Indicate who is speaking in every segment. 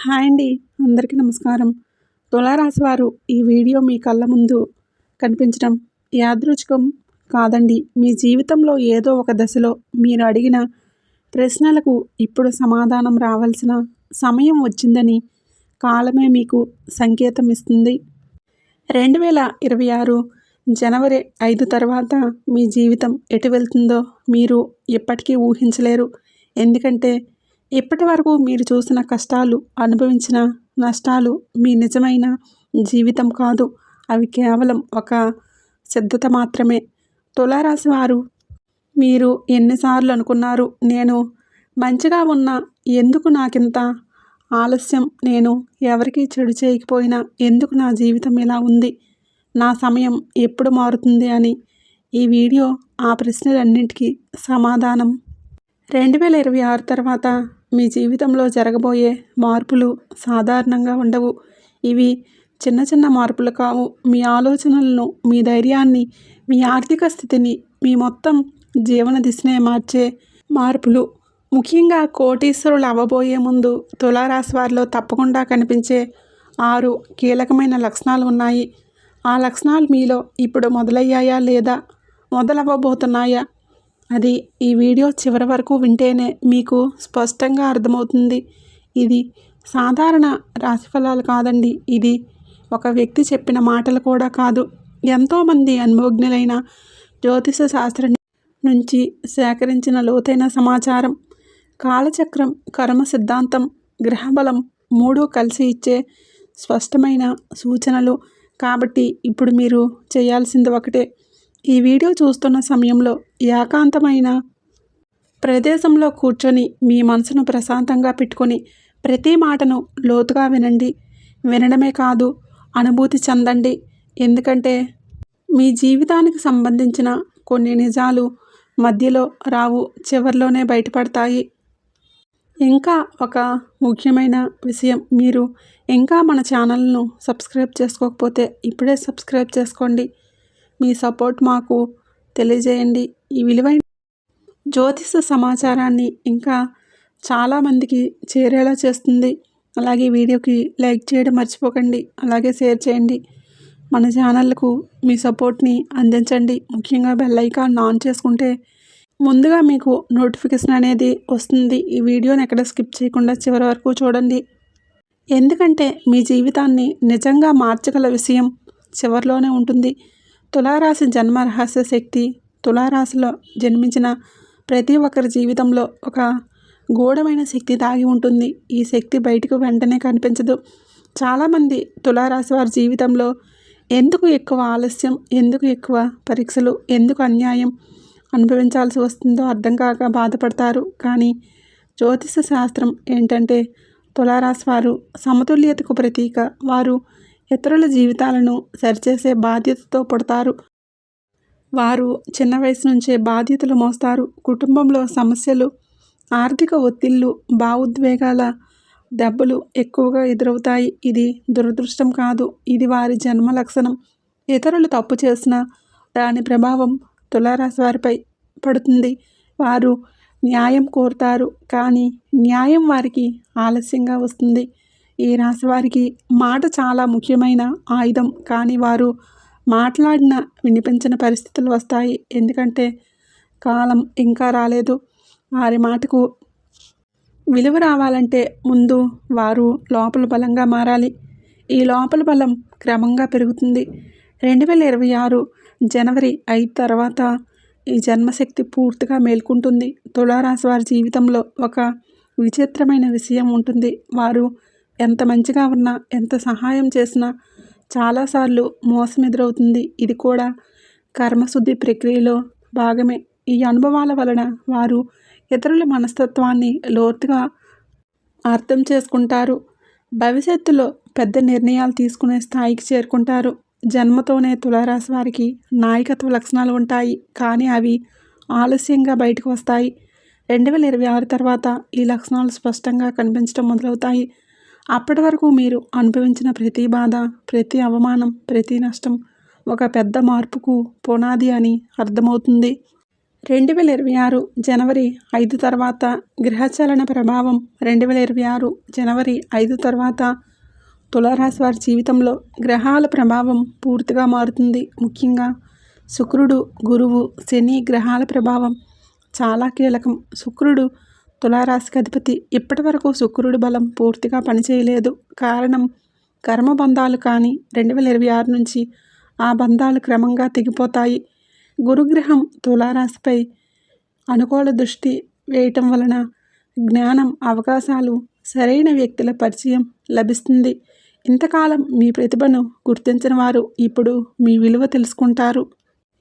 Speaker 1: Hi అండి. అందరికీ నమస్కారం. తులారాశి వారు ఈ వీడియో మీ కళ్ళ ముందు కనిపించడం యాదృచ్ఛికం కాదండి. మీ జీవితంలో ఏదో ఒక దశలో మీరు అడిగిన ప్రశ్నలకు ఇప్పుడు సమాధానం రావాల్సిన సమయం వచ్చిందని కాలమే మీకు సంకేతం ఇస్తుంది. 2026 జనవరి 5 తర్వాత మీ జీవితం ఎటు వెళ్తుందో మీరు ఎప్పటికీ ఊహించలేరు. ఎందుకంటే ఇప్పటి వరకు మీరు చూసిన కష్టాలు, అనుభవించిన నష్టాలు మీ నిజమైన జీవితం కాదు. అవి కేవలం ఒక సిద్ధత మాత్రమే. తులారాశి వారు, మీరు ఎన్నిసార్లు అనుకున్నారు, నేను మంచిగా ఉన్నా ఎందుకు నాకింత ఆలస్యం, నేను ఎవరికీ చెడు చేయకపోయినా ఎందుకు నా జీవితం ఇలా ఉంది, నా సమయం ఎప్పుడు మారుతుంది అని. ఈ వీడియో ఆ ప్రశ్నలన్నింటికీ సమాధానం. 2026 తర్వాత మీ జీవితంలో జరగబోయే మార్పులు సాధారణంగా ఉండవు. ఇవి చిన్న చిన్న మార్పులు కావు. మీ ఆలోచనలను, మీ ధైర్యాన్ని, మీ ఆర్థిక స్థితిని, మీ మొత్తం జీవన దిశనే మార్చే మార్పులు. ముఖ్యంగా కోటీశ్వరులు అవ్వబోయే ముందు తులారాశి వారిలో తప్పకుండా కనిపించే 6 కీలకమైన లక్షణాలు ఉన్నాయి. ఆ లక్షణాలు మీలో ఇప్పుడు మొదలయ్యాయా లేదా మొదలవ్వబోతున్నాయా? అది ఈ వీడియో చివరి వరకు వింటేనే మీకు స్పష్టంగా అర్థమవుతుంది. ఇది సాధారణ రాశిఫలాలు కాదండి. ఇది ఒక వ్యక్తి చెప్పిన మాటలు కూడా కాదు. ఎంతోమంది అనుభవజ్ఞులైన జ్యోతిష శాస్త్రం నుంచి సేకరించిన లోతైన సమాచారం. కాలచక్రం, కర్మ సిద్ధాంతం, గ్రహబలం 3 కలిసి ఇచ్చే స్పష్టమైన సూచనలు. కాబట్టి ఇప్పుడు మీరు చేయాల్సింది ఒకటే. ఈ వీడియో చూస్తున్న సమయంలో ఏకాంతమైన ప్రదేశంలో కూర్చొని మీ మనసును ప్రశాంతంగా పెట్టుకొని ప్రతి మాటను లోతుగా వినండి. వినడమే కాదు, అనుభూతి చెందండి. ఎందుకంటే మీ జీవితానికి సంబంధించిన కొన్ని నిజాలు మధ్యలో రావు, చివరిలోనే బయటపడతాయి. ఇంకా ఒక ముఖ్యమైన విషయం, మీరు ఇంకా మన ఛానల్ను సబ్స్క్రైబ్ చేసుకోకపోతే ఇప్పుడే సబ్స్క్రైబ్ చేసుకోండి. మీ సపోర్ట్ మాకు తెలియజేయండి. ఈ విలువైన జ్యోతిష సమాచారాన్ని ఇంకా చాలామందికి చేరేలా చేస్తుంది. అలాగే వీడియోకి లైక్ చేయడం మర్చిపోకండి. అలాగే షేర్ చేయండి. మన ఛానల్కు మీ సపోర్ట్ని అందించండి. ముఖ్యంగా బెల్ ఐకాన్ ఆన్ చేసుకుంటే ముందుగా మీకు నోటిఫికేషన్ అనేది వస్తుంది. ఈ వీడియోని ఎక్కడ స్కిప్ చేయకుండా చివరి వరకు చూడండి. ఎందుకంటే మీ జీవితాన్ని నిజంగా మార్చగల విషయం చివరిలోనే ఉంటుంది. తులారాశి జన్మ రహస్య శక్తి. తులారాశిలో జన్మించిన ప్రతి ఒక్కరి జీవితంలో ఒక గూఢమైన శక్తి దాగి ఉంటుంది. ఈ శక్తి బయటకు వెంటనే కనిపించదు. చాలామంది తులారాశి వారి జీవితంలో ఎందుకు ఎక్కువ ఆలస్యం, ఎందుకు ఎక్కువ పరీక్షలు, ఎందుకు అన్యాయం అనుభవించాల్సి వస్తుందో అర్థం కాక బాధపడతారు. కానీ జ్యోతిష శాస్త్రం ఏంటంటే తులారాశి వారు సమతుల్యతకు ప్రతీక. వారు ఇతరుల జీవితాలను సరిచేసే బాధ్యతతో పుడతారు. వారు చిన్న వయసు నుంచే బాధ్యతలు మోస్తారు. కుటుంబంలో సమస్యలు, ఆర్థిక ఒత్తిళ్లు, భావోద్వేగాల దెబ్బలు ఎక్కువగా ఎదురవుతాయి. ఇది దురదృష్టం కాదు, ఇది వారి జన్మ లక్షణం. ఇతరులు తప్పు చేసినా దాని ప్రభావం తులారాశి వారిపై పడుతుంది. వారు న్యాయం కోరుతారు, కానీ న్యాయం వారికి ఆలస్యంగా వస్తుంది. ఈ రాశి వారికి మాట చాలా ముఖ్యమైన ఆయుధం. కానీ వారు మాట్లాడిన వినిపించిన పరిస్థితులు వస్తాయి. ఎందుకంటే కాలం ఇంకా రాలేదు. వారి మాటకు విలువ రావాలంటే ముందు వారు లోపల బలంగా మారాలి. ఈ లోపల బలం క్రమంగా పెరుగుతుంది. 2026 జనవరి 5 తర్వాత ఈ జన్మశక్తి పూర్తిగా మేల్కొంటుంది. తులారాశి వారి జీవితంలో ఒక విచిత్రమైన విషయం ఉంటుంది. వారు ఎంత మంచిగా ఉన్నా, ఎంత సహాయం చేసినా చాలాసార్లు మోసం ఎదురవుతుంది. ఇది కూడా కర్మశుద్ధి ప్రక్రియలో భాగమే. ఈ అనుభవాల వలన వారు ఇతరుల మనస్తత్వాన్ని లోతుగా అర్థం చేసుకుంటారు. భవిష్యత్తులో పెద్ద నిర్ణయాలు తీసుకునే స్థాయికి చేరుకుంటారు. జన్మతోనే తులారాశి వారికి నాయకత్వ లక్షణాలు ఉంటాయి, కానీ అవి ఆలస్యంగా బయటకు వస్తాయి. 2026 తర్వాత ఈ లక్షణాలు స్పష్టంగా కనిపించడం మొదలవుతాయి. అప్పటి వరకు మీరు అనుభవించిన ప్రతి బాధ, ప్రతి అవమానం, ప్రతి నష్టం ఒక పెద్ద మార్పుకు పునాది అని అర్థమవుతుంది. 2026 జనవరి 5 తర్వాత గ్రహచలన ప్రభావం. 2026 జనవరి 5 తర్వాత తులారాశి వారి జీవితంలో గ్రహాల ప్రభావం పూర్తిగా మారుతుంది. ముఖ్యంగా శుక్రుడు, గురువు, శని గ్రహాల ప్రభావం చాలా కీలకం. శుక్రుడు తులారాశికి అధిపతి. ఇప్పటి వరకు శుక్రుడి బలం పూర్తిగా పనిచేయలేదు. కారణం కర్మబంధాలు. కానీ 2026 నుంచి ఆ బంధాలు క్రమంగా తెగిపోతాయి. గురుగ్రహం తులారాశిపై అనుకూల దృష్టి వేయటం వలన జ్ఞానం, అవకాశాలు, సరైన వ్యక్తుల పరిచయం లభిస్తుంది. ఇంతకాలం మీ ప్రతిభను గుర్తించిన వారు ఇప్పుడు మీ విలువ తెలుసుకుంటారు.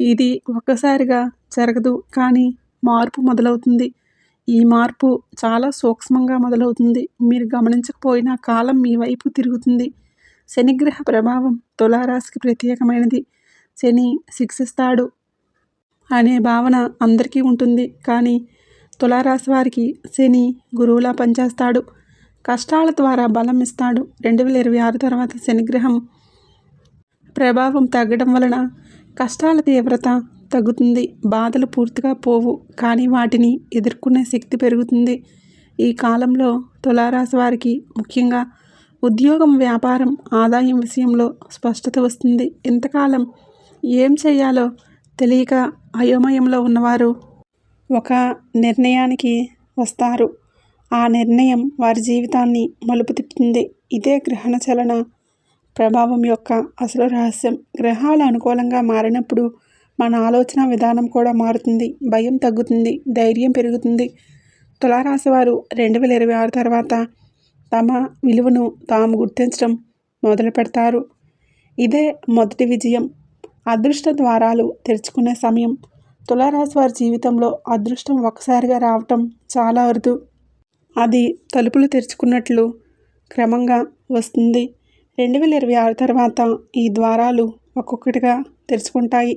Speaker 1: ఇది ఒక్కసారిగా జరగదు, కానీ మార్పు మొదలవుతుంది. ఈ మార్పు చాలా సూక్ష్మంగా మొదలవుతుంది. మీరు గమనించకపోయినా కాలం మీ వైపు తిరుగుతుంది. శనిగ్రహ ప్రభావం తులారాశికి ప్రత్యేకమైనది. శని శిక్షిస్తాడు అనే భావన అందరికీ ఉంటుంది. కానీ తులారాశి వారికి శని గురువులా పనిచేస్తాడు. కష్టాల ద్వారా బలం ఇస్తాడు. 2026 తర్వాత శనిగ్రహం ప్రభావం తగ్గడం వలన కష్టాల తీవ్రత తగ్గుతుంది. బాధలు పూర్తిగా పోవు, కానీ వాటిని ఎదుర్కొనే శక్తి పెరుగుతుంది. ఈ కాలంలో తులారాశి వారికి ముఖ్యంగా ఉద్యోగం, వ్యాపారం, ఆదాయం విషయంలో స్పష్టత వస్తుంది. ఇంతకాలం ఏం చేయాలో తెలియక అయోమయంలో ఉన్నవారు ఒక నిర్ణయానికి వస్తారు. ఆ నిర్ణయం వారి జీవితాన్ని మలుపు తిప్పుతుంది. ఇదే గ్రహణ చలన ప్రభావం యొక్క అసలు రహస్యం. గ్రహాలు అనుకూలంగా మారినప్పుడు మన ఆలోచన విధానం కూడా మారుతుంది. భయం తగ్గుతుంది, ధైర్యం పెరుగుతుంది. తులారాశి వారు 2026 తర్వాత తమ విలువను తాము గుర్తించడం మొదలు పెడతారు. ఇదే మొదటి విజయం. అదృష్ట ద్వారాలు తెరుచుకునే సమయం. తులారాశి వారి జీవితంలో అదృష్టం ఒక్కసారిగా రావటం చాలా అరుదు. అది తలుపులు తెరుచుకున్నట్లు క్రమంగా వస్తుంది. 2026 తర్వాత ఈ ద్వారాలు ఒక్కొక్కటిగా తెరుచుకుంటాయి.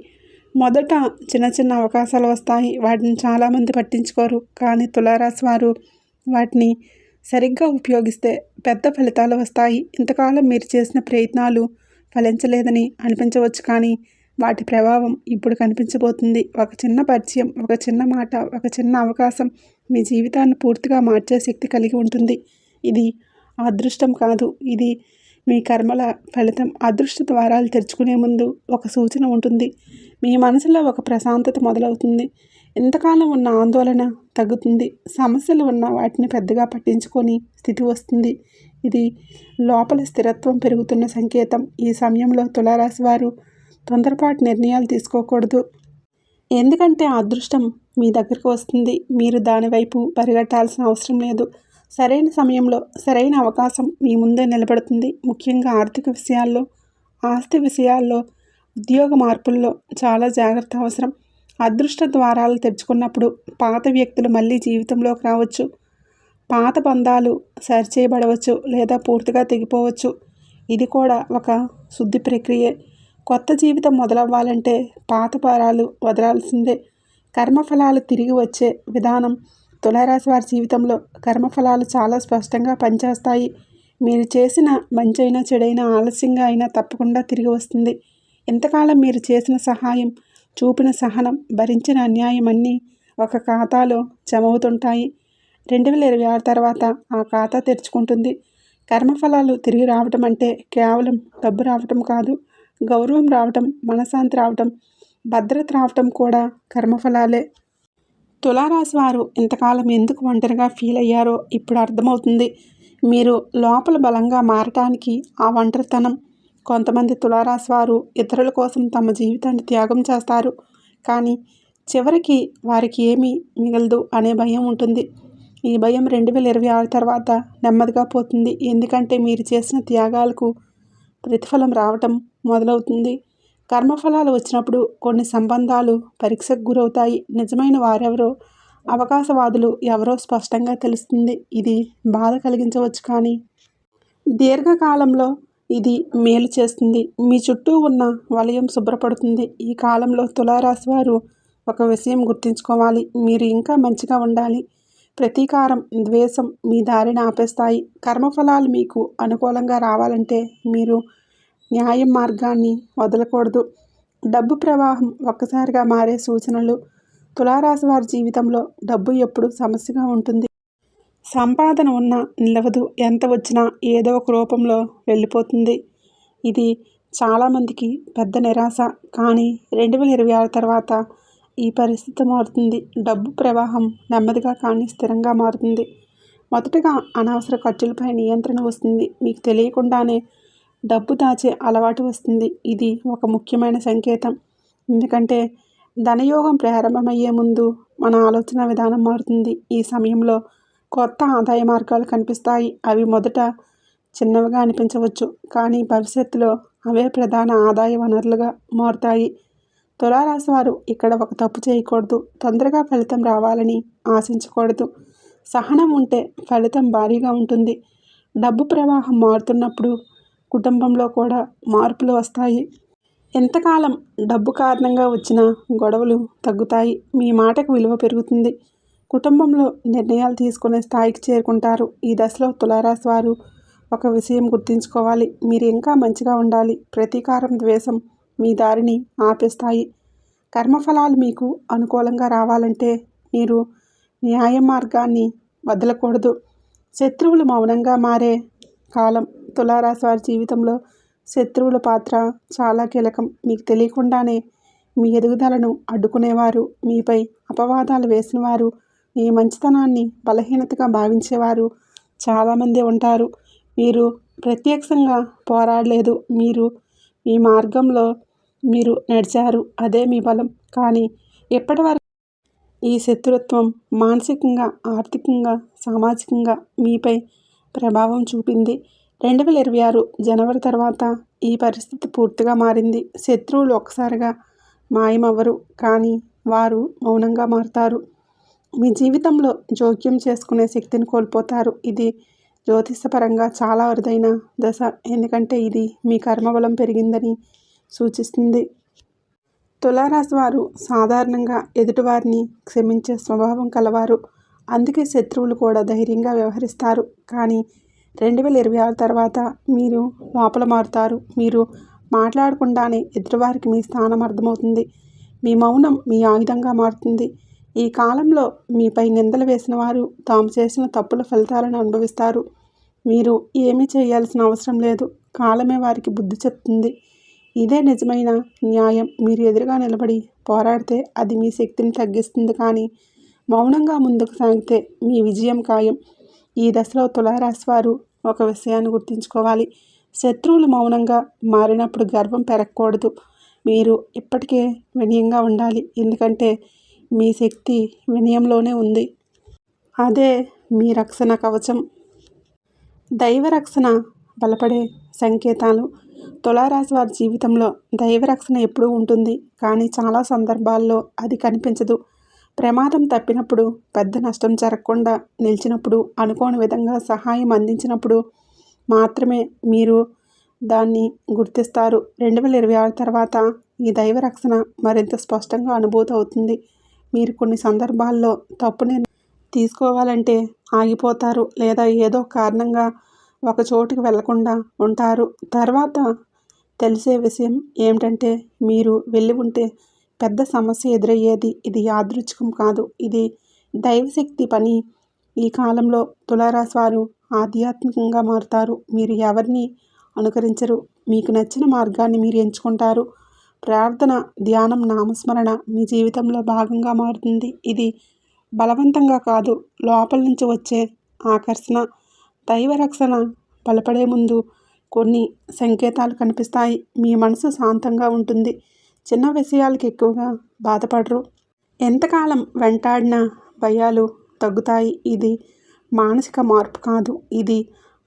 Speaker 1: మొదట చిన్న చిన్న అవకాశాలు వస్తాయి. వాటిని చాలామంది పట్టించుకోరు. కానీ తులారాశి వారు వాటిని సరిగ్గా ఉపయోగిస్తే పెద్ద ఫలితాలు వస్తాయి. ఇంతకాలం మీరు చేసిన ప్రయత్నాలు ఫలించలేదని అనిపించవచ్చు, కానీ వాటి ప్రభావం ఇప్పుడు కనిపించబోతుంది. ఒక చిన్న పరిచయం, ఒక చిన్న మాట, ఒక చిన్న అవకాశం మీ జీవితాన్ని పూర్తిగా మార్చే శక్తి కలిగి ఉంటుంది. ఇది అదృష్టం కాదు, ఇది మీ కర్మల ఫలితం. అదృష్ట ద్వారాలు తెరుచుకునే ముందు ఒక సూచన ఉంటుంది. మీ మనసులో ఒక ప్రశాంతత మొదలవుతుంది. ఇంతకాలం ఉన్న ఆందోళన తగ్గుతుంది. సమస్యలు ఉన్న వాటిని పెద్దగా పట్టించుకొని స్థితి వస్తుంది. ఇది లోపల స్థిరత్వం పెరుగుతున్న సంకేతం. ఈ సమయంలో తులారాశి వారు తొందరపాటు నిర్ణయాలు తీసుకోకూడదు. ఎందుకంటే అదృష్టం మీ దగ్గరకు వస్తుంది. మీరు దానివైపు పరిగెట్టాల్సిన అవసరం లేదు. సరైన సమయంలో సరైన అవకాశం మీ ముందే నిలబడుతుంది. ముఖ్యంగా ఆర్థిక విషయాల్లో, ఆస్తి విషయాల్లో, ఉద్యోగ మార్పుల్లో చాలా జాగ్రత్త అవసరం. అదృష్ట ద్వారాలు తెరుచుకున్నప్పుడు పాత వ్యక్తులు మళ్ళీ జీవితంలోకి రావచ్చు. పాత బంధాలు సరిచేయబడవచ్చు లేదా పూర్తిగా తెగిపోవచ్చు. ఇది కూడా ఒక శుద్ధి ప్రక్రియే. కొత్త జీవితం మొదలవ్వాలంటే పాత భారాలు వదలాల్సిందే. కర్మఫలాలు తిరిగి వచ్చే విధానం. తులారాశి వారి జీవితంలో కర్మఫలాలు చాలా స్పష్టంగా పనిచేస్తాయి. మీరు చేసిన మంచైనా చెడైనా ఆలస్యంగా అయినా తప్పకుండా తిరిగి వస్తుంది. ఇంతకాలం మీరు చేసిన సహాయం, చూపిన సహనం, భరించిన అన్యాయం అన్నీ ఒక ఖాతాలో జమవుతుంటాయి. 2026 తర్వాత ఆ ఖాతా తెరుచుకుంటుంది. కర్మఫలాలు తిరిగి రావటం అంటే కేవలం డబ్బు రావటం కాదు, గౌరవం రావటం, మనశ్శాంతి రావటం, భద్రత రావటం కూడా కర్మఫలాలే. తులారాశి వారు ఇంతకాలం ఎందుకు ఒంటరిగా ఫీల్ అయ్యారో ఇప్పుడు అర్థమవుతుంది. మీరు లోపల బలంగా మారటానికి ఆ ఒంటరితనం. కొంతమంది తులారాశి వారు ఇతరుల కోసం తమ జీవితాన్ని త్యాగం చేస్తారు, కానీ చివరికి వారికి ఏమీ మిగలదు అనే భయం ఉంటుంది. ఈ భయం 2026 తర్వాత నెమ్మదిగా పోతుంది. ఎందుకంటే మీరు చేసిన త్యాగాలకు ప్రతిఫలం రావటం మొదలవుతుంది. కర్మఫలాలు వచ్చినప్పుడు కొన్ని సంబంధాలు పరీక్షకు గురవుతాయి. నిజమైన వారెవరో, అవకాశవాదులు ఎవరో స్పష్టంగా తెలుస్తుంది. ఇది బాధ కలిగించవచ్చు, కానీ దీర్ఘకాలంలో ఇది మేలు చేస్తుంది. మీ చుట్టూ ఉన్న వలయం శుభ్రపడుతుంది. ఈ కాలంలో తులారాశి వారు ఒక విషయం గుర్తుంచుకోవాలి. మీరు ఇంకా మంచిగా ఉండాలి. ప్రతీకారం, ద్వేషం మీ దారిని ఆపేస్తాయి. కర్మఫలాలు మీకు అనుకూలంగా రావాలంటే మీరు న్యాయం మార్గాన్ని వదలకూడదు. డబ్బు ప్రవాహం ఒక్కసారిగా మారే సూచనలు. తులారాశి వారి జీవితంలో డబ్బు ఎప్పుడు సమస్యగా ఉంటుంది. సంపాదన ఉన్నా నిలవదు, ఎంత వచ్చినా ఏదో ఒక రూపంలో వెళ్ళిపోతుంది. ఇది చాలామందికి పెద్ద నిరాశ. కానీ 2026 తర్వాత ఈ పరిస్థితి మారుతుంది. డబ్బు ప్రవాహం నెమ్మదిగా కానీ స్థిరంగా మారుతుంది. మొదటగా అనవసర ఖర్చులపై నియంత్రణ వస్తుంది. మీకు తెలియకుండానే డబ్బు దాచే అలవాటు వస్తుంది. ఇది ఒక ముఖ్యమైన సంకేతం. ఎందుకంటే ధనయోగం ప్రారంభమయ్యే ముందు మన ఆలోచన విధానం మారుతుంది. ఈ సమయంలో కొత్త ఆదాయ మార్గాలు కనిపిస్తాయి. అవి మొదట చిన్నవిగా అనిపించవచ్చు, కానీ భవిష్యత్తులో అవే ప్రధాన ఆదాయ వనరులుగా మారుతాయి. తులారాశి వారు ఇక్కడ ఒక తప్పు చేయకూడదు. తొందరగా ఫలితం రావాలని ఆశించకూడదు. సహనం ఉంటే ఫలితం భారీగా ఉంటుంది. డబ్బు ప్రవాహం మారుతున్నప్పుడు కుటుంబంలో కూడా మార్పులు వస్తాయి. ఎంతకాలం డబ్బు కారణంగా వచ్చిన గొడవలు తగ్గుతాయి. మీ మాటకు విలువ పెరుగుతుంది. కుటుంబంలో నిర్ణయాలు తీసుకునే స్థాయికి చేరుకుంటారు. ఈ దశలో తులారాశి వారు ఒక విషయం గుర్తుంచుకోవాలి. మీరు ఇంకా మంచిగా ఉండాలి. ప్రతీకారం, ద్వేషం మీ దారిని ఆపేస్తాయి. కర్మఫలాలు మీకు అనుకూలంగా రావాలంటే మీరు న్యాయ మార్గాన్ని వదలకూడదు. శత్రువులు మౌనంగా మారే కాలం. తులారాశి వారి జీవితంలో శత్రువుల పాత్ర చాలా కీలకం. మీకు తెలియకుండానే మీ ఎదుగుదలను అడ్డుకునేవారు, మీపై అపవాదాలు వేసినవారు, మీ మంచితనాన్ని బలహీనతగా భావించేవారు చాలామంది ఉంటారు. మీరు ప్రత్యక్షంగా పోరాడలేదు, మీరు మీ మార్గంలో మీరు నడిచారు. అదే మీ బలం. కానీ ఇప్పటివరకు ఈ శత్రుత్వం మానసికంగా, ఆర్థికంగా, సామాజికంగా మీపై ప్రభావం చూపింది. 2026 జనవరి తర్వాత ఈ పరిస్థితి పూర్తిగా మారింది. శత్రువులు ఒక్కసారిగా మాయమవ్వరు, కానీ వారు మౌనంగా మారుతారు. మీ జీవితంలో జోక్యం చేసుకునే శక్తిని కోల్పోతారు. ఇది జ్యోతిషపరంగా చాలా అరుదైన దశ, ఎందుకంటే ఇది మీ కర్మబలం పెరిగిందని సూచిస్తుంది. తులారాశి వారు సాధారణంగా ఎదుటివారిని క్షమించే స్వభావం కలవారు. అందుకే శత్రువులు కూడా ధైర్యంగా వ్యవహరిస్తారు. కానీ 2026 తర్వాత మీరు లోపల మారుతారు. మీరు మాట్లాడకుండానే ఎదుటివారికి మీ స్థానం అర్థమవుతుంది. మీ మౌనం మీ ఆయుధంగా మారుతుంది. ఈ కాలంలో మీపై నిందలు వేసిన వారు తాము చేసిన తప్పుల ఫలితాలను అనుభవిస్తారు. మీరు ఏమీ చేయాల్సిన అవసరం లేదు. కాలమే వారికి బుద్ధి చెప్తుంది. ఇదే నిజమైన న్యాయం. మీరు ఎదురుగా నిలబడి పోరాడితే అది మీ శక్తిని తగ్గిస్తుంది, కానీ మౌనంగా ముందుకు సాగితే మీ విజయం ఖాయం. ఈ దశలో తులారాశి వారు ఒక విషయాన్ని గుర్తుంచుకోవాలి. శత్రువులు మౌనంగా మారినప్పుడు గర్వం పెరగకూడదు. మీరు ఇప్పటికే వినయంగా ఉండాలి, ఎందుకంటే మీ శక్తి వినయంలోనే ఉంది. అదే మీ రక్షణ కవచం. దైవరక్షణ బలపడే సంకేతాలు. తులారాశి వారి జీవితంలో దైవరక్షణ ఎప్పుడూ ఉంటుంది, కానీ చాలా సందర్భాల్లో అది కనిపించదు. ప్రమాదం తప్పినప్పుడు, పెద్ద నష్టం జరగకుండా నిలిచినప్పుడు, అనుకోని విధంగా సహాయం అందించినప్పుడు మాత్రమే మీరు దాన్ని గుర్తిస్తారు. 2026 తర్వాత ఈ దైవ రక్షణ మరింత స్పష్టంగా అనుభూతి అవుతుంది. మీరు కొన్ని సందర్భాల్లో తప్పు నిర్ణయం తీసుకోవాలంటే ఆగిపోతారు, లేదా ఏదో కారణంగా ఒక చోటుకి వెళ్లకుండా ఉంటారు. తర్వాత తెలిసే విషయం ఏమిటంటే మీరు వెళ్ళి ఉంటే పెద్ద సమస్య ఎదురయ్యేది. ఇది యాదృచ్ఛికం కాదు, ఇది దైవశక్తి పని. ఈ కాలంలో తులారాశి వారు ఆధ్యాత్మికంగా మారుతారు. మీరు ఎవరిని అనుకరించరు, మీకు నచ్చిన మార్గాన్ని మీరు ఎంచుకుంటారు. ప్రార్థన, ధ్యానం, నామస్మరణ మీ జీవితంలో భాగంగా మారుతుంది. ఇది బలవంతంగా కాదు, లోపల నుంచి వచ్చే ఆకర్షణ. దైవరక్షణ బలపడే ముందు కొన్ని సంకేతాలు కనిపిస్తాయి. మీ మనసు శాంతంగా ఉంటుంది. చిన్న విషయాలకు ఎక్కువగా బాధపడరు. ఎంతకాలం వెంటాడిన భయాలు తగ్గుతాయి. ఇది మానసిక మార్పు కాదు, ఇది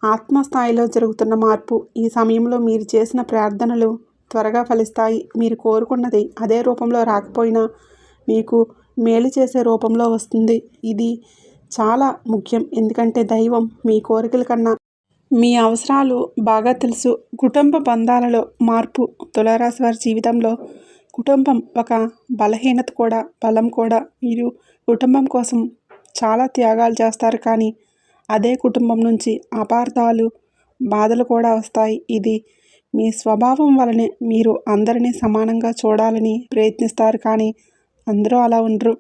Speaker 1: ఆత్మస్థాయిలో జరుగుతున్న మార్పు. ఈ సమయంలో మీరు చేసిన ప్రార్థనలు త్వరగా ఫలిస్తాయి. మీరు కోరుకున్నది అదే రూపంలో రాకపోయినా మీకు మేలు చేసే రూపంలో వస్తుంది. ఇది చాలా ముఖ్యం, ఎందుకంటే దైవం మీ కోరికల కన్నా మీ అవసరాలు బాగా తెలుసు. కుటుంబ బంధాలలో మార్పు. తులారాశి వారి జీవితంలో కుటుంబం ఒక బలహీనత కూడా బలం కూడా. మీరు కుటుంబం కోసం చాలా త్యాగాలు చేస్తారు, కానీ అదే కుటుంబం నుంచి అపార్థాలు, బాధలు కూడా వస్తాయి. ఇది మీ స్వభావం వలనే. మీరు అందరినీ సమానంగా చూడాలని ప్రయత్నిస్తారు, కానీ అందరూ అలా ఉండరు.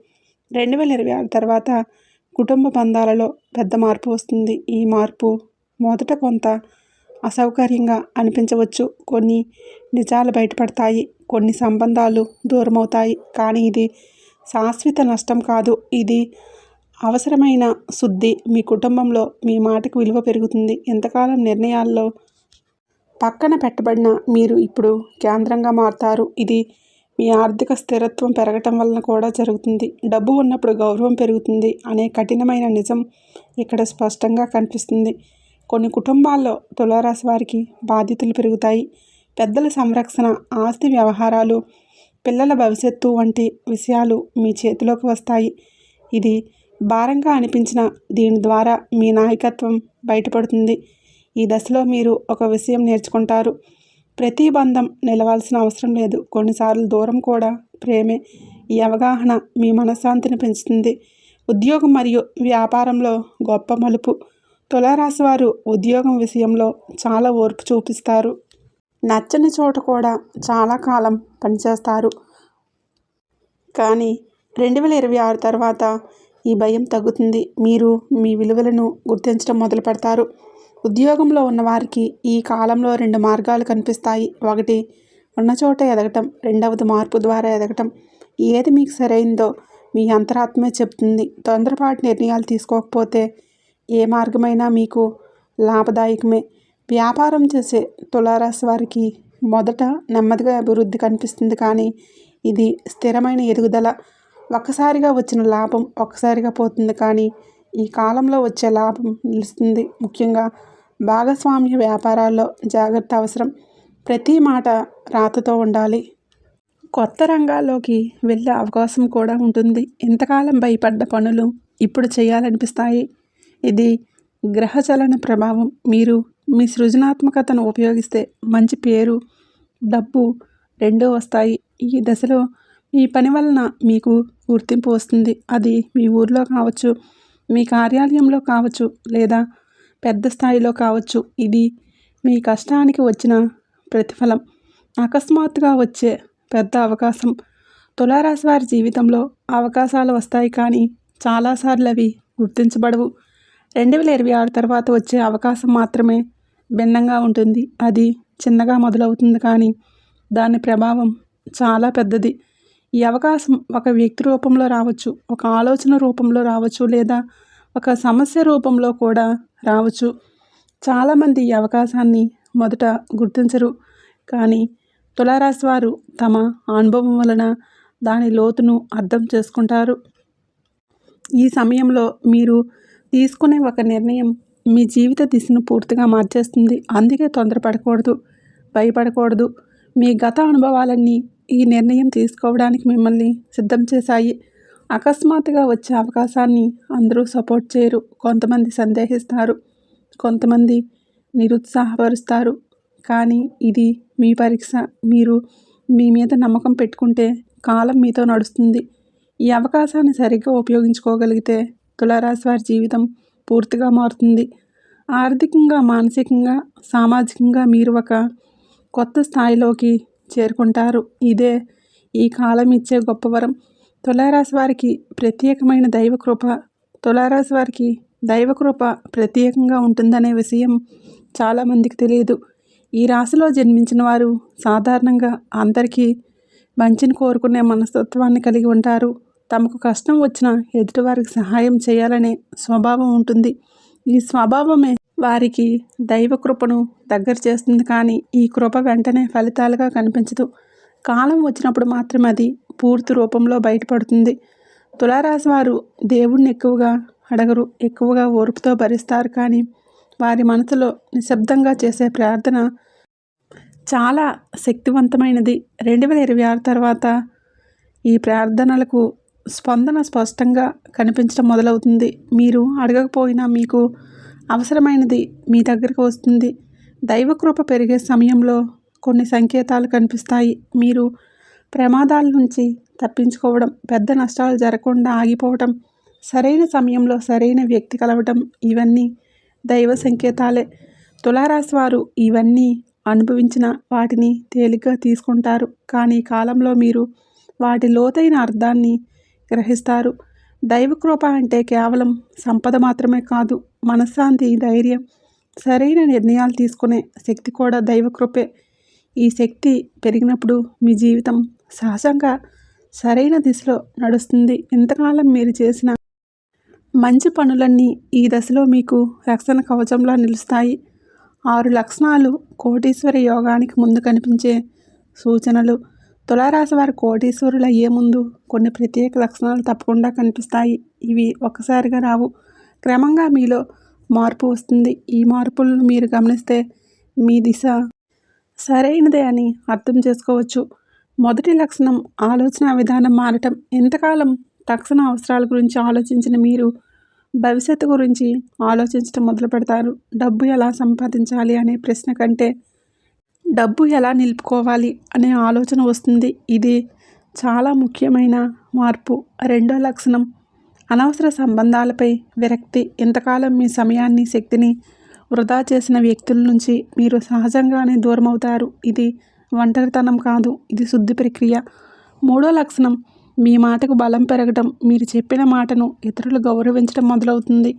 Speaker 1: 2026 తర్వాత కుటుంబ బంధాలలో పెద్ద మార్పు వస్తుంది. ఈ మార్పు మొదట కొంత అసౌకర్యంగా అనిపించవచ్చు. కొన్ని నిజాలు బయటపడతాయి, కొన్ని సంబంధాలు దూరమవుతాయి. కానీ ఇది శాశ్వత నష్టం కాదు. ఇది అవసరమైన శుద్ధి. మీ కుటుంబంలో మీ మాటకు విలువ పెరుగుతుంది. ఇంతకాలం నిర్ణయాల్లో పక్కన పెట్టబడిన మీరు ఇప్పుడు కేంద్రంగా మారుతారు. ఇది మీ ఆర్థిక స్థిరత్వం పెరగటం వలన కూడా జరుగుతుంది. డబ్బు ఉన్నప్పుడు గౌరవం పెరుగుతుంది అనే కఠినమైన నిజం ఇక్కడ స్పష్టంగా కనిపిస్తుంది. కొన్ని కుటుంబాల్లో తులారాశి వారికి బాధ్యతలు పెరుగుతాయి. పెద్దల సంరక్షణ, ఆస్తి వ్యవహారాలు, పిల్లల భవిష్యత్తు వంటి విషయాలు మీ చేతిలోకి వస్తాయి. ఇది భారంగా అనిపించిన దీని ద్వారా మీ నాయకత్వం బయటపడుతుంది. ఈ దశలో మీరు ఒక విషయం నేర్చుకుంటారు. ప్రతి బంధం నిలవాల్సిన అవసరం లేదు. కొన్నిసార్లు దూరం కూడా ప్రేమే. ఈ అవగాహన మీ మనశ్శాంతిని పెంచుతుంది. ఉద్యోగం మరియు వ్యాపారంలో గొప్ప మలుపు. తులారాశి వారు ఉద్యోగం విషయంలో చాలా ఓర్పు చూపిస్తారు. నచ్చని చోట కూడా చాలా కాలం పనిచేస్తారు. కానీ 2026 తర్వాత ఈ భయం తగ్గుతుంది. మీరు మీ విలువలను గుర్తించడం మొదలు పెడతారు. ఉద్యోగంలో ఉన్నవారికి ఈ కాలంలో 2 మార్గాలు కనిపిస్తాయి. ఒకటి ఉన్న చోట ఎదగటం, రెండవది మార్పు ద్వారా ఎదగటం. ఏది మీకు సరైందో మీ అంతరాత్మే చెప్తుంది. తొందరపాటు నిర్ణయాలు తీసుకోకపోతే ఏ మార్గమైనా మీకు లాభదాయకమే. వ్యాపారం చేసే తులారాశి వారికి మొదట నెమ్మదిగా అభివృద్ధి కనిపిస్తుంది. కానీ ఇది స్థిరమైన ఎదుగుదల. ఒక్కసారిగా వచ్చిన లాభం ఒక్కసారిగా పోతుంది. కానీ ఈ కాలంలో వచ్చే లాభం నిలుస్తుంది. ముఖ్యంగా భాగస్వామ్య వ్యాపారాల్లో జాగ్రత్త అవసరం. ప్రతి మాట రాతతో ఉండాలి. కొత్త రంగాల్లోకి వెళ్ళే అవకాశం కూడా ఉంటుంది. ఇంతకాలం భయపడ్డ పనులు ఇప్పుడు చేయాలనిపిస్తాయి. ఇది గ్రహచలన ప్రభావం. మీరు మీ సృజనాత్మకతను ఉపయోగిస్తే మంచి పేరు, డబ్బు రెండూ వస్తాయి. ఈ దశలో మీ పని వలన మీకు గుర్తింపు వస్తుంది. అది మీ ఊర్లో కావచ్చు, మీ కార్యాలయంలో కావచ్చు, లేదా పెద్ద స్థాయిలో కావచ్చు. ఇది మీ కష్టానికి వచ్చిన ప్రతిఫలం. అకస్మాత్తుగా వచ్చే పెద్ద అవకాశం. తులారాశి వారి జీవితంలో అవకాశాలు వస్తాయి, కానీ చాలాసార్లు అవి గుర్తించబడవు. 2026 తర్వాత వచ్చే అవకాశం మాత్రమే భిన్నంగా ఉంటుంది. అది చిన్నగా మొదలవుతుంది, కానీ దాని ప్రభావం చాలా పెద్దది. ఈ అవకాశం ఒక వ్యక్తి రూపంలో రావచ్చు, ఒక ఆలోచన రూపంలో రావచ్చు, లేదా ఒక సమస్య రూపంలో కూడా రావచ్చు. చాలామంది ఈ అవకాశాన్ని మొదట గుర్తించరు. కానీ తులారాశి వారు తమ అనుభవం వలన దాని లోతును అర్థం చేసుకుంటారు. ఈ సమయంలో మీరు తీసుకునే ఒక నిర్ణయం మీ జీవిత దిశను పూర్తిగా మార్చేస్తుంది. అందుకే తొందరపడకూడదు, భయపడకూడదు. మీ గత అనుభవాలన్నీ ఈ నిర్ణయం తీసుకోవడానికి మిమ్మల్ని సిద్ధం చేశాయి. అకస్మాత్తుగా వచ్చే అవకాశాన్ని అందరూ సపోర్ట్ చేయరు. కొంతమంది సందేహిస్తారు, కొంతమంది నిరుత్సాహపరుస్తారు. కానీ ఇది మీ పరీక్ష. మీరు మీ మీద నమ్మకం పెట్టుకుంటే కాలం మీతో నడుస్తుంది. ఈ అవకాశాన్ని సరిగ్గా ఉపయోగించుకోగలిగితే తులారాశి వారి జీవితం పూర్తిగా మారుతుంది. ఆర్థికంగా, మానసికంగా, సామాజికంగా మీరు ఒక కొత్త స్థాయిలోకి చేరుకుంటారు. ఇదే ఈ కాలం ఇచ్చే గొప్ప వరం. తులారాశి వారికి ప్రత్యేకమైన దైవకృప. తులారాశి వారికి దైవకృప ప్రత్యేకంగా ఉంటుందనే విషయం చాలామందికి తెలియదు. ఈ రాశిలో జన్మించిన వారు సాధారణంగా అందరికీ మంచిని కోరుకునే మనస్తత్వాన్ని కలిగి ఉంటారు. తమకు కష్టం వచ్చినా ఎదుటివారికి సహాయం చేయాలనే స్వభావం ఉంటుంది. ఈ స్వభావమే వారికి దైవకృపను దగ్గర చేస్తుంది. కానీ ఈ కృప వెంటనే ఫలితాలుగా కనిపించదు. కాలం వచ్చినప్పుడు మాత్రమే అది పూర్తి రూపంలో బయటపడుతుంది. తులారాశి వారు దేవుణ్ణి ఎక్కువగా అడగరు, ఎక్కువగా ఓర్పుతో భరిస్తారు. కానీ వారి మనసులో నిశ్శబ్దంగా చేసే ప్రార్థన చాలా శక్తివంతమైనది. 2026 తర్వాత ఈ ప్రార్థనలకు స్పందన స్పష్టంగా కనిపించడం మొదలవుతుంది. మీరు అడగకపోయినా మీకు అవసరమైనది మీ దగ్గరకు వస్తుంది. దైవకృప పెరిగే సమయంలో కొన్ని సంకేతాలు కనిపిస్తాయి. మీరు ప్రమాదాల నుంచి తప్పించుకోవడం, పెద్ద నష్టాలు జరగకుండా ఆగిపోవటం, సరైన సమయంలో సరైన వ్యక్తి కలవటం, ఇవన్నీ దైవ సంకేతాలే. తులారాశి వారు ఇవన్నీ అనుభవించిన వాటిని తేలిగ్గా తీసుకుంటారు. కానీ కాలంలో మీరు వాటి లోతైన అర్థాన్ని గ్రహిస్తారు. దైవకృప అంటే కేవలం సంపద మాత్రమే కాదు, మనశ్శాంతి, ధైర్యం, సరైన నిర్ణయాలు తీసుకునే శక్తి కూడా దైవకృపే. ఈ శక్తి పెరిగినప్పుడు మీ జీవితం సహజంగా సరైన దిశలో నడుస్తుంది. ఇంతకాలం మీరు చేసిన మంచి పనులన్నీ ఈ దశలో మీకు రక్షణ కవచంలా నిలుస్తాయి. 6 లక్షణాలు కోటీశ్వర యోగానికి ముందు కనిపించే సూచనలు. తులారాశి వారు కోటీశ్వరులు అయ్యే ముందు కొన్ని ప్రత్యేక లక్షణాలు తప్పకుండా కనిపిస్తాయి. ఇవి ఒక్కసారిగా రావు, క్రమంగా మీలో మార్పు వస్తుంది. ఈ మార్పులను మీరు గమనిస్తే మీ దిశ సరైనదే అని అర్థం చేసుకోవచ్చు. మొదటి లక్షణం ఆలోచన విధానం మారటం. ఇంతకాలం తక్షణ అవసరాల గురించి ఆలోచించిన మీరు భవిష్యత్తు గురించి ఆలోచించడం మొదలు పెడతారు. డబ్బు ఎలా సంపాదించాలి అనే ప్రశ్న కంటే డబ్బు ఎలా నిలుపుకోవాలి అనే ఆలోచన వస్తుంది. ఇది చాలా ముఖ్యమైన మార్పు. రెండో లక్షణం అనవసర సంబంధాలపై విరక్తి. ఇంతకాలం మీ సమయాన్ని, శక్తిని వృధా చేసిన వ్యక్తుల నుంచి మీరు సహజంగానే దూరం అవుతారు. ఇది ఒంటరితనం కాదు, ఇది శుద్ధి ప్రక్రియ. మూడో లక్షణం మీ మాటకు బలం పెరగడం. మీరు చెప్పిన మాటను ఇతరులు గౌరవించడం మొదలవుతుంది.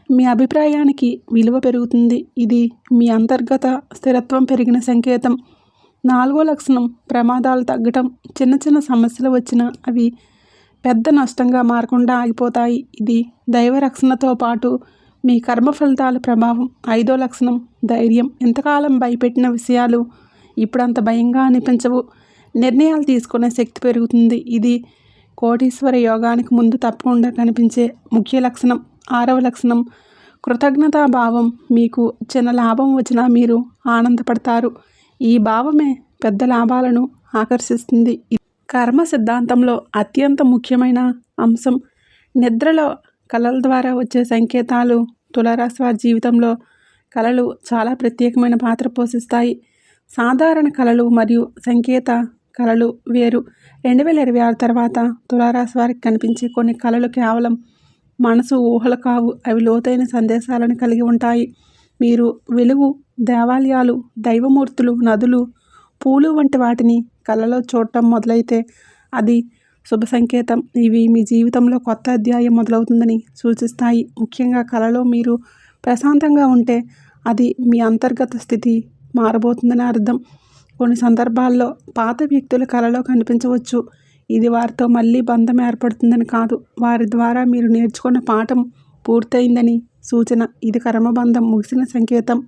Speaker 1: మీ అభిప్రాయానికి విలువ పెరుగుతుంది. ఇది మీ అంతర్గత స్థిరత్వం పెరిగిన సంకేతం. నాలుగో లక్షణం ప్రమాదాలు తగ్గటం. చిన్న చిన్న సమస్యలు వచ్చినా అవి పెద్ద నష్టంగా మారకుండా ఆగిపోతాయి. ఇది దైవ రక్షణతో పాటు మీ కర్మ ఫలితాల ప్రభావం. ఐదో లక్షణం ధైర్యం. ఇంతకాలం భయపెట్టిన విషయాలు ఇప్పుడు అంత భయంగా అనిపించవు. నిర్ణయాలు తీసుకునే శక్తి పెరుగుతుంది. ఇది కోటీశ్వర యోగానికి ముందు తప్పకుండా కనిపించే ముఖ్య లక్షణం. ఆరవ లక్షణం కృతజ్ఞతాభావం. మీకు చిన్న లాభం వచ్చినా మీరు ఆనందపడతారు. ఈ భావమే పెద్ద లాభాలను ఆకర్షిస్తుంది. కర్మ సిద్ధాంతంలో అత్యంత ముఖ్యమైన అంశం. నిద్రలో కళల ద్వారా వచ్చే సంకేతాలు. తులారాశి వారి జీవితంలో కళలు చాలా ప్రత్యేకమైన పాత్ర పోషిస్తాయి. సాధారణ కళలు మరియు సంకేత కళలు వేరు. 2026 తర్వాత తులారాశి వారికి కనిపించే కొన్ని కళలు కేవలం మనసు ఊహలు కావు, అవి లోతైన సందేశాలను కలిగి ఉంటాయి. మీరు వెలుగు, దేవాలయాలు, దైవమూర్తులు, నదులు, పూలు వంటి వాటిని కళలో చూడటం మొదలైతే అది శుభ సంకేతం. ఇవి మీ జీవితంలో కొత్త అధ్యాయం మొదలవుతుందని సూచిస్తాయి. ముఖ్యంగా కళలో మీరు ప్రశాంతంగా ఉంటే అది మీ అంతర్గత స్థితి మారబోతుందని అర్థం. కొన్ని సందర్భాల్లో పాత వ్యక్తుల కళలో కనిపించవచ్చు. ఇది వారితో మళ్ళీ బంధం ఏర్పడుతుందని కాదు, వారి ద్వారా మీరు నేర్చుకున్న పాఠం పూర్తయిందని సూచన. ఇది కర్మబంధం ముగిసిన సంకేతం.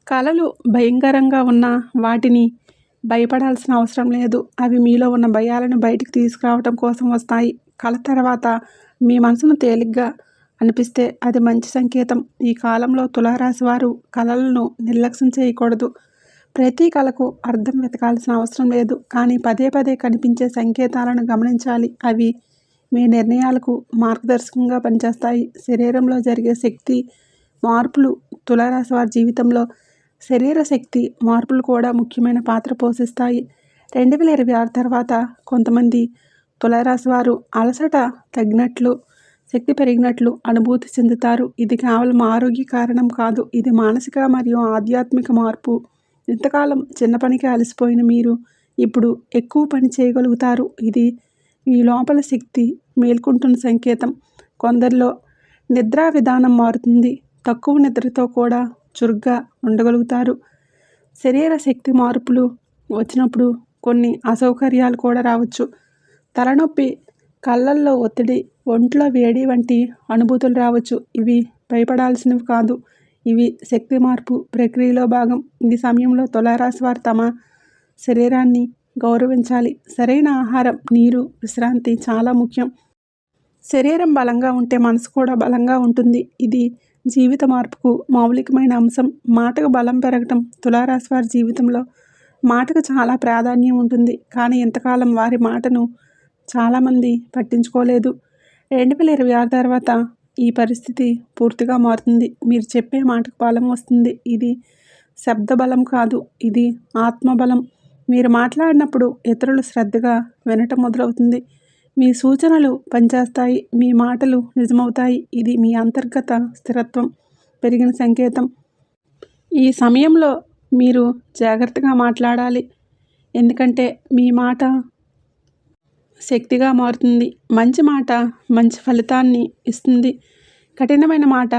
Speaker 1: కళలు భయంకరంగా ఉన్న వాటిని భయపడాల్సిన అవసరం లేదు. అవి మీలో ఉన్న భయాలను బయటికి తీసుకురావటం కోసం వస్తాయి. కళ తర్వాత మీ మనసును తేలిగ్గా అనిపిస్తే అది మంచి సంకేతం. ఈ కాలంలో తులారాశి వారు కళలను నిర్లక్ష్యం చేయకూడదు. ప్రతి కళకు అర్థం వెతకాల్సిన అవసరం లేదు, కానీ పదే పదే కనిపించే సంకేతాలను గమనించాలి. అవి మీ నిర్ణయాలకు మార్గదర్శకంగా పనిచేస్తాయి. శరీరంలో జరిగే శక్తి మార్పులు. తులారాశి వారి జీవితంలో శరీర శక్తి మార్పులు కూడా ముఖ్యమైన పాత్ర పోషిస్తాయి. 2026 తర్వాత కొంతమంది తులారాశి వారు అలసట తగ్గినట్లు, శక్తి పెరిగినట్లు అనుభూతి చెందుతారు. ఇది కేవలం ఆరోగ్య కారణం కాదు, ఇది మానసిక మరియు ఆధ్యాత్మిక మార్పు. ఇంతకాలం చిన్న పనికి అలసిపోయిన మీరు ఇప్పుడు ఎక్కువ పని చేయగలుగుతారు. ఇది మీ లోపల శక్తి మేల్కొంటున్న సంకేతం. కొందరిలో నిద్రా విధానం మారుతుంది. తక్కువ నిద్రతో కూడా చురుగ్గా ఉండగలుగుతారు. శరీర శక్తి మార్పులు వచ్చినప్పుడు కొన్ని అసౌకర్యాలు కూడా రావచ్చు. తలనొప్పి, కళ్ళల్లో ఒత్తిడి, ఒంట్లో వేడి వంటి అనుభూతులు రావచ్చు. ఇవి భయపడాల్సినవి కాదు, ఇవి శక్తి మార్పు ప్రక్రియలో భాగం. ఈ సమయంలో తులారాశి వారు తమ శరీరాన్ని గౌరవించాలి. సరైన ఆహారం, నీరు, విశ్రాంతి చాలా ముఖ్యం. శరీరం బలంగా ఉంటే మనసు కూడా బలంగా ఉంటుంది. ఇది జీవిత మార్పుకు మౌలికమైన అంశం. మాటకు బలం పెరగటం. తులారాశి వారి జీవితంలో మాటకు చాలా ప్రాధాన్యం ఉంటుంది, కానీ ఇంతకాలం వారి మాటను చాలామంది పట్టించుకోలేదు. 2026 తర్వాత ఈ పరిస్థితి పూర్తిగా మారుతుంది. మీరు చెప్పే మాటకు బలం వస్తుంది. ఇది శబ్ద బలం కాదు, ఇది ఆత్మబలం. మీరు మాట్లాడినప్పుడు ఇతరులు శ్రద్ధగా వినటం మొదలవుతుంది. మీ సూచనలు పనిచేస్తాయి, మీ మాటలు నిజమవుతాయి. ఇది మీ అంతర్గత స్థిరత్వం పెరిగిన సంకేతం. ఈ సమయంలో మీరు జాగ్రత్తగా మాట్లాడాలి, ఎందుకంటే మీ మాట శక్తిగా మారుతుంది. మంచి మాట మంచి ఫలితాన్ని ఇస్తుంది. కఠినమైన మాట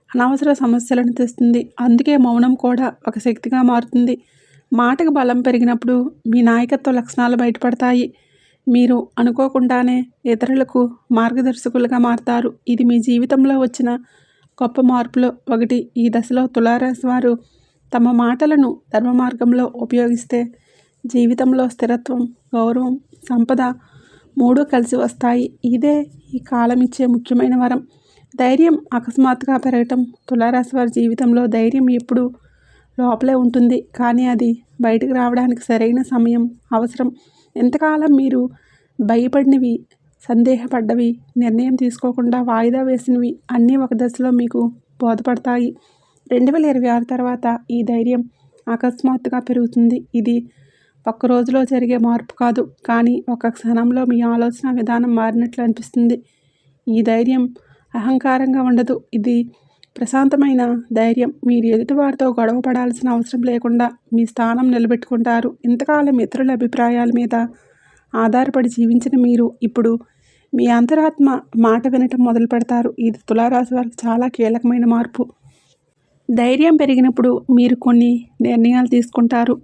Speaker 1: అనవసర సమస్యలను తెస్తుంది. అందుకే మౌనం కూడా ఒక శక్తిగా మారుతుంది. మాటకు బలం పెరిగినప్పుడు మీ నాయకత్వ లక్షణాలు బయటపడతాయి. మీరు అనుకోకుండానే ఇతరులకు మార్గదర్శకులుగా మారతారు. ఇది మీ జీవితంలో వచ్చిన గొప్ప మార్పులో ఒకటి. ఈ దశలో తులారాశి వారు తమ మాటలను ధర్మ మార్గంలో ఉపయోగిస్తే జీవితంలో స్థిరత్వం, గౌరవం, సంపద మూడు కలిసి వస్తాయి. ఇదే ఈ కాలం ఇచ్చే ముఖ్యమైన వరం. ధైర్యం అకస్మాత్తుగా పెరగటం. తులారాశి వారి జీవితంలో ధైర్యం ఎప్పుడు లోపలే ఉంటుంది, కానీ అది బయటకు రావడానికి సరైన సమయం అవసరం. ఎంతకాలం మీరు భయపడినవి, సందేహపడ్డవి, నిర్ణయం తీసుకోకుండా వాయిదా వేసినవి అన్నీ ఒక దశలో మీకు బోధపడతాయి. 2026 తర్వాత ఈ ధైర్యం అకస్మాత్తుగా పెరుగుతుంది. ఇది ఒక్క రోజులో జరిగే మార్పు కాదు, కానీ ఒక క్షణంలో మీ ఆలోచన విధానం మారినట్లు అనిపిస్తుంది. ఈ ధైర్యం అహంకారంగా ఉండదు, ఇది ప్రశాంతమైన ధైర్యం. మీరు ఎదుటివారితో గొడవ పడాల్సిన అవసరం లేకుండా మీ స్థానం నిలబెట్టుకుంటారు. ఇంతకాలం ఇతరుల అభిప్రాయాల మీద ఆధారపడి జీవించిన మీరు ఇప్పుడు మీ అంతరాత్మ మాట వినటం మొదలు పెడతారు. ఇది తులారాశి వారికి చాలా కీలకమైన మార్పు. ధైర్యం పెరిగినప్పుడు మీరు కొన్ని నిర్ణయాలు తీసుకుంటారు.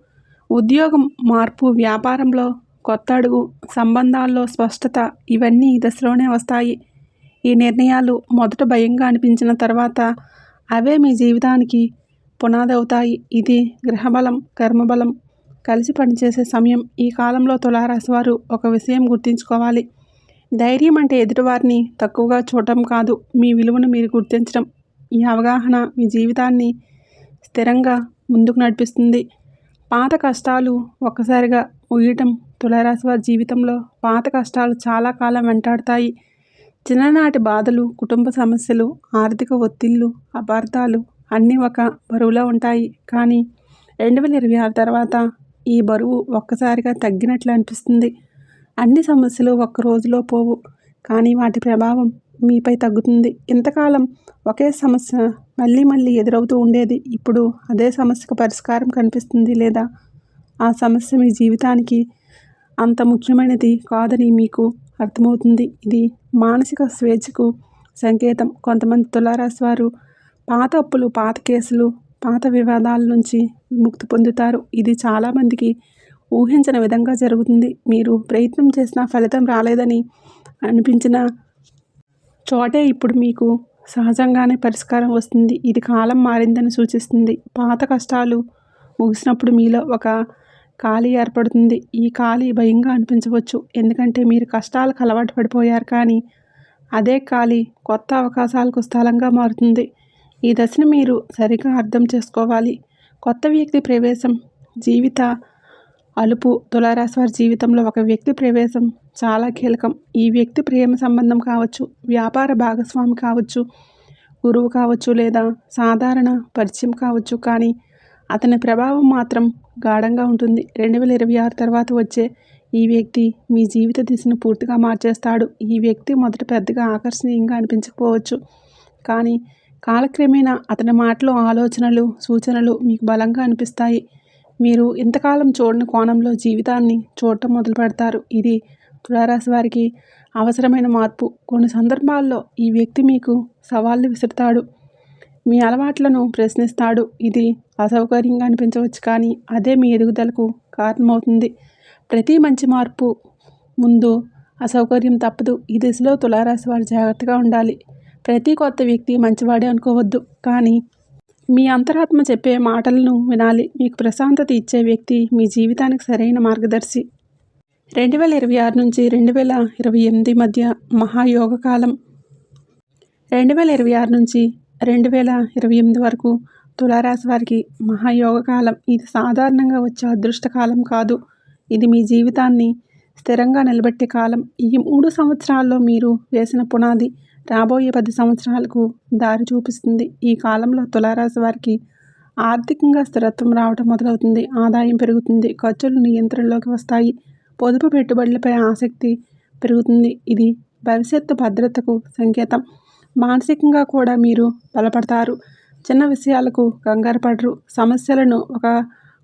Speaker 1: ఉద్యోగం మార్పు, వ్యాపారంలో కొత్త అడుగు, సంబంధాల్లో స్పష్టత ఇవన్నీ ఈ దశలోనే వస్తాయి. ఈ నిర్ణయాలు మొదట భయంగా అనిపించిన తర్వాత అవే మీ జీవితానికి పునాది అవుతాయి. ఇది గ్రహబలం, కర్మబలం కలిసి పనిచేసే సమయం. ఈ కాలంలో తులారాశి వారు ఒక విషయం గుర్తుంచుకోవాలి. ధైర్యం అంటే ఎదుటివారిని తక్కువగా చూడటం కాదు, మీ విలువను మీరు గుర్తించడం. ఈ అవగాహన మీ జీవితాన్ని స్థిరంగా ముందుకు నడిపిస్తుంది. పాత కష్టాలు ఒక్కసారిగా ముగియటం. తులారాశి వారి జీవితంలో పాత కష్టాలు చాలా కాలం వెంటాడుతాయి. చిన్ననాటి బాధలు, కుటుంబ సమస్యలు, ఆర్థిక ఒత్తిళ్లు, అపార్థాలు అన్నీ ఒక బరువులో ఉంటాయి. కానీ 2026 తర్వాత ఈ బరువు ఒక్కసారిగా తగ్గినట్లు అనిపిస్తుంది. అన్ని సమస్యలు ఒక్క రోజులో పోవు, కానీ వాటి ప్రభావం మీపై తగ్గుతుంది. ఇంతకాలం ఒకే సమస్య మళ్ళీ మళ్ళీ ఎదురవుతూ ఉండేది. ఇప్పుడు అదే సమస్యకు పరిష్కారం కనిపిస్తుంది, లేదా ఆ సమస్య మీ జీవితానికి అంత ముఖ్యమైనది కాదని మీకు అర్థమవుతుంది. ఇది మానసిక స్వేచ్ఛకు సంకేతం. కొంతమంది తులారాశి వారు పాత అప్పులు, పాత కేసులు, పాత వివాదాల నుంచి విముక్తి పొందుతారు. ఇది చాలామందికి ఊహించిన విధంగా జరుగుతుంది. మీరు ప్రయత్నం చేసినా ఫలితం రాలేదని అనిపించిన చోటే ఇప్పుడు మీకు సహజంగానే పరిష్కారం వస్తుంది. ఇది కాలం మారిందని సూచిస్తుంది. పాత కష్టాలు ముగిసినప్పుడు మీలో ఒక ఖాళీ ఏర్పడుతుంది. ఈ ఖాళీ భయంగా అనిపించవచ్చు, ఎందుకంటే మీరు కష్టాలకు అలవాటు పడిపోయారు. కానీ అదే ఖాళీ కొత్త అవకాశాలకు స్థలంగా మారుతుంది. ఈ దశను మీరు సరిగా అర్థం చేసుకోవాలి. కొత్త వ్యక్తి ప్రవేశం, జీవిత అలుపు. తులారాశి వారి జీవితంలో ఒక వ్యక్తి ప్రవేశం చాలా కీలకం. ఈ వ్యక్తి ప్రేమ సంబంధం కావచ్చు, వ్యాపార భాగస్వామి కావచ్చు, గురువు కావచ్చు, లేదా సాధారణ పరిచయం కావచ్చు, కానీ అతని ప్రభావం మాత్రం గాఢంగా ఉంటుంది. 2026 తర్వాత వచ్చే ఈ వ్యక్తి మీ జీవిత దిశను పూర్తిగా మార్చేస్తాడు. ఈ వ్యక్తి మొదట పెద్దగా ఆకర్షణీయంగా అనిపించకపోవచ్చు, కానీ కాలక్రమేణా అతని మాటలు, ఆలోచనలు, సూచనలు మీకు బలంగా అనిపిస్తాయి. మీరు ఇంతకాలం చూడని కోణంలో జీవితాన్ని చూడటం మొదలు పెడతారు. ఇది తులారాశి వారికి అవసరమైన మార్పు. కొన్ని సందర్భాల్లో ఈ వ్యక్తి మీకు సవాళ్లు విసురుతాడు, మీ అలవాట్లను ప్రశ్నిస్తాడు. ఇది అసౌకర్యంగా అనిపించవచ్చు, కానీ అదే మీ ఎదుగుదలకు కారణమవుతుంది. ప్రతి మంచి మార్పు ముందు అసౌకర్యం తప్పదు. ఈ దిశలో తులారాశి వారు జాగ్రత్తగా ఉండాలి. ప్రతి కొత్త వ్యక్తి మంచివాడే అనుకోవద్దు, కానీ మీ అంతరాత్మ చెప్పే మాటలను వినాలి. మీకు ప్రశాంతత ఇచ్చే వ్యక్తి మీ జీవితానికి సరైన మార్గదర్శి. 2026 నుంచి 2028 మధ్య మహాయోగ కాలం. 2026 నుంచి 2028 వరకు తులారాశి వారికి మహాయోగ కాలం. ఇది సాధారణంగా వచ్చే అదృష్ట కాలం కాదు, ఇది మీ జీవితాన్ని స్థిరంగా నిలబెట్టే కాలం. ఈ 3 సంవత్సరాల్లో మీరు వేసిన పునాది రాబోయే 10 సంవత్సరాలకు దారి చూపిస్తుంది. ఈ కాలంలో తులారాశి వారికి ఆర్థికంగా స్థిరత్వం రావడం మొదలవుతుంది. ఆదాయం పెరుగుతుంది, ఖర్చులు నియంత్రణలోకి వస్తాయి, పొదుపు పెట్టుబడులపై ఆసక్తి పెరుగుతుంది. ఇది భవిష్యత్తు భద్రతకు సంకేతం. మానసికంగా కూడా మీరు బలపడతారు. చిన్న విషయాలకు కంగారు పడరు, సమస్యలను ఒక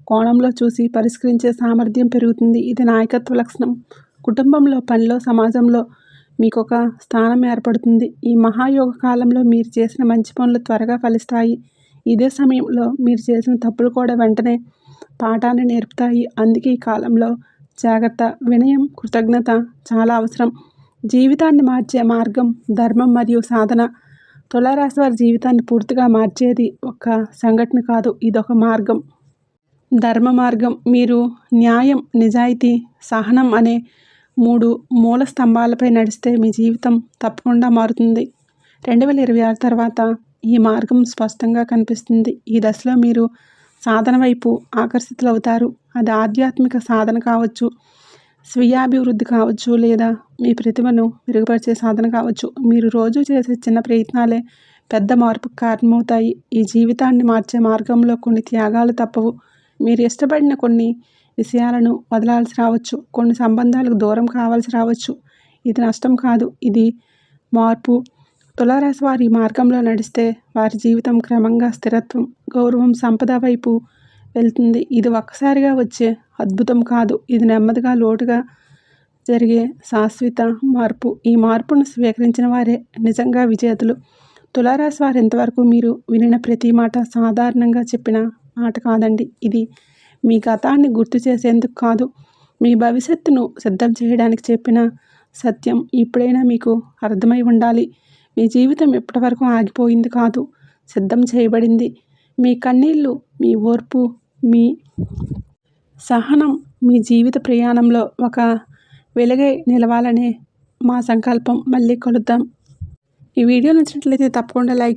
Speaker 1: కోణంలో చూసి పరిష్కరించే సామర్థ్యం పెరుగుతుంది. ఇది నాయకత్వ లక్షణం. కుటుంబంలో, పనిలో, సమాజంలో మీకొక స్థానం ఏర్పడుతుంది. ఈ మహాయోగ కాలంలో మీరు చేసిన మంచి పనులు త్వరగా ఫలిస్తాయి. ఇదే సమయంలో మీరు చేసిన తప్పులు కూడా వెంటనే పాఠాన్ని నేర్పుతాయి. అందుకే ఈ కాలంలో జాగ్రత్త, వినయం, కృతజ్ఞత చాలా అవసరం. జీవితాన్ని మార్చే మార్గం ధర్మం మరియు సాధన. తులారాశి వారి జీవితాన్ని పూర్తిగా మార్చేది ఒక సంఘటన కాదు, ఇదొక మార్గం. ధర్మ మార్గం. మీరు న్యాయం, నిజాయితీ, సహనం అనే 3 మూల స్తంభాలపై నడిస్తే మీ జీవితం తప్పకుండా మారుతుంది. 2026 తర్వాత ఈ మార్గం స్పష్టంగా కనిపిస్తుంది. ఈ దశలో మీరు సాధన వైపు ఆకర్షితులవుతారు. అది ఆధ్యాత్మిక సాధన కావచ్చు, స్వీయాభివృద్ధి కావచ్చు, లేదా మీ ప్రతిభను మెరుగుపరిచే సాధన కావచ్చు. మీరు రోజు చేసే చిన్న ప్రయత్నాలే పెద్ద మార్పుకు కారణమవుతాయి. ఈ జీవితాన్ని మార్చే మార్గంలో కొన్ని త్యాగాలు తప్పవు. మీరు ఇష్టపడిన కొన్ని విషయాలను వదలాల్సి రావచ్చు, కొన్ని సంబంధాలకు దూరం కావాల్సి రావచ్చు. ఇది నష్టం కాదు, ఇది మార్పు. తులారాశి వారి ఈ మార్గంలో నడిస్తే వారి జీవితం క్రమంగా స్థిరత్వం, గౌరవం, సంపద వైపు వెళ్తుంది. ఇది ఒక్కసారిగా వచ్చే అద్భుతం కాదు, ఇది నెమ్మదిగా లోటుగా జరిగే శాశ్వత మార్పు. ఈ మార్పును స్వీకరించిన వారే నిజంగా విజేతలు. తులారాశి వారు ఇంతవరకు మీరు వినిన ప్రతి మాట సాధారణంగా చెప్పిన మాట కాదండి. ఇది మీ గతాన్ని గుర్తు చేసేందుకు కాదు, మీ భవిష్యత్తును సిద్ధం చేయడానికి చెప్పిన సత్యం. ఇప్పుడైనా మీకు అర్థమై ఉండాలి, మీ జీవితం ఇప్పటివరకు ఆగిపోయింది కాదు, సిద్ధం చేయబడింది. మీ కన్నీళ్ళు, మీ ఓర్పు, మీ సహనం మీ జీవిత ప్రయాణంలో ఒక వెలుగై నిలవాలనే మా సంకల్పం. మళ్ళీ కలుద్దాం. ఈ వీడియో నచ్చినట్లయితే తప్పకుండా లైక్